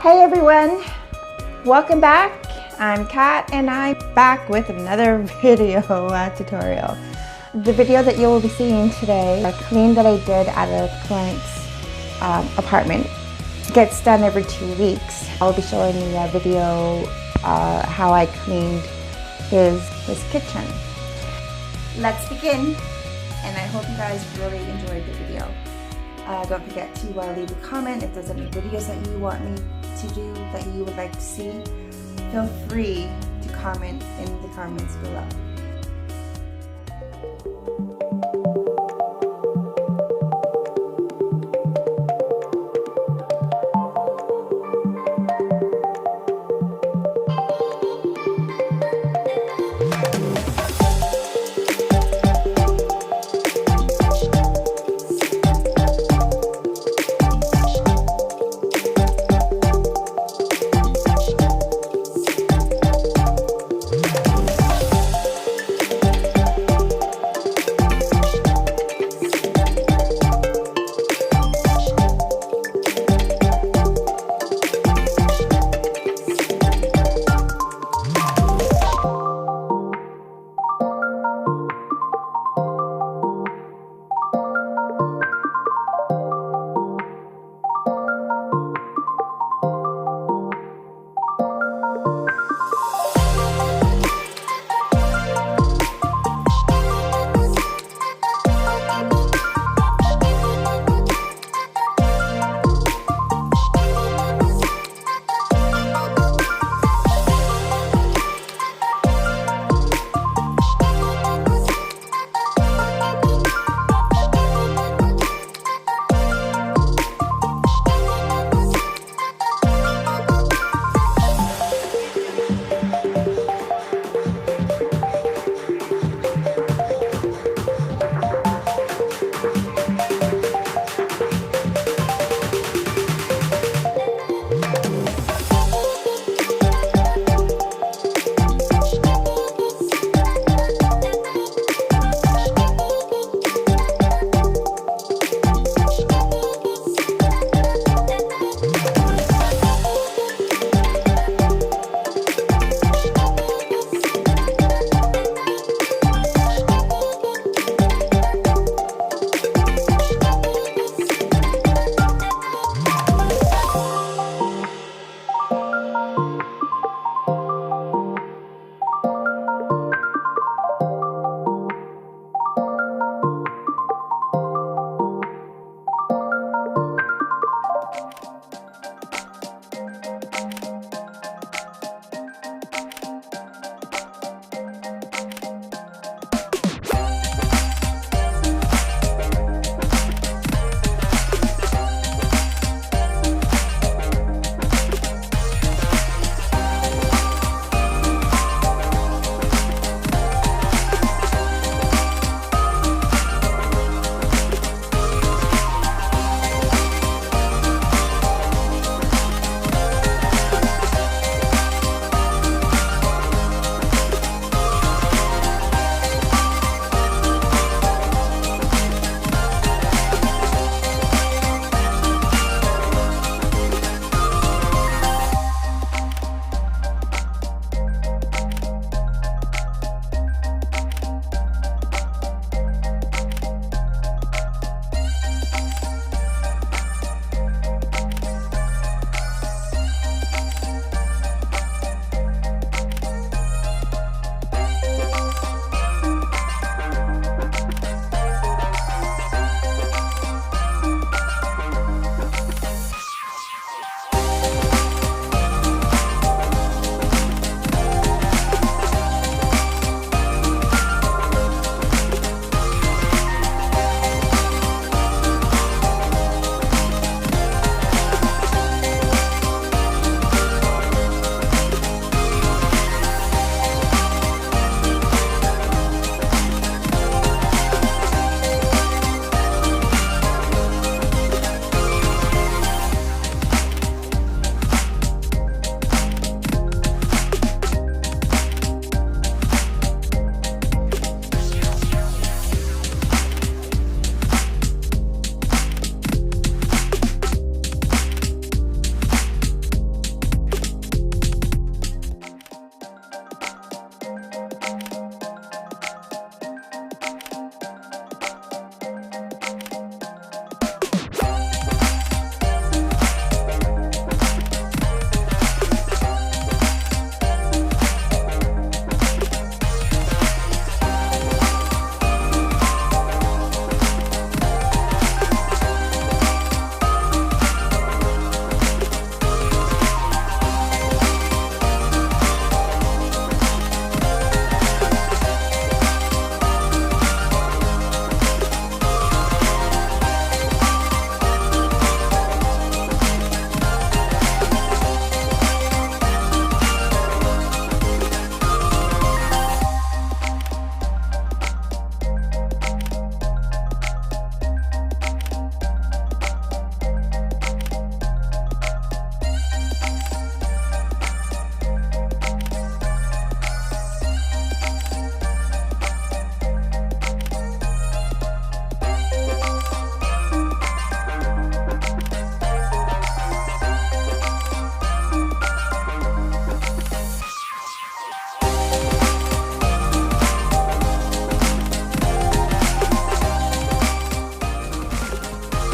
Hey everyone, welcome back. I'm Kat and I'm back with another video tutorial. The video that you will be seeing today, a clean that I did at a client's apartment. Gets done every 2 weeks. I'll be showing you a video how I cleaned his kitchen. Let's begin, and I hope you guys really enjoyed the video. Don't forget to leave a comment if there's any videos that you want me to do that you would like to see. Feel free to comment in the comments below.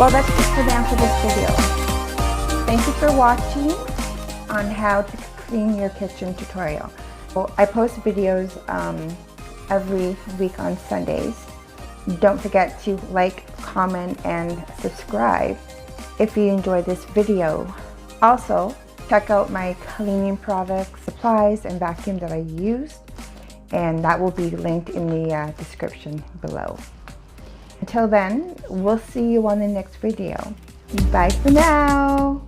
Well, that's it for now for this video. Thank you for watching on how to clean your kitchen tutorial. Well, I post videos every week on Sundays. Don't forget to like, comment, and subscribe if you enjoyed this video. Also, check out my cleaning products, supplies, and vacuum that I used, and that will be linked in the description below. Until then, we'll see you on the next video. Bye for now.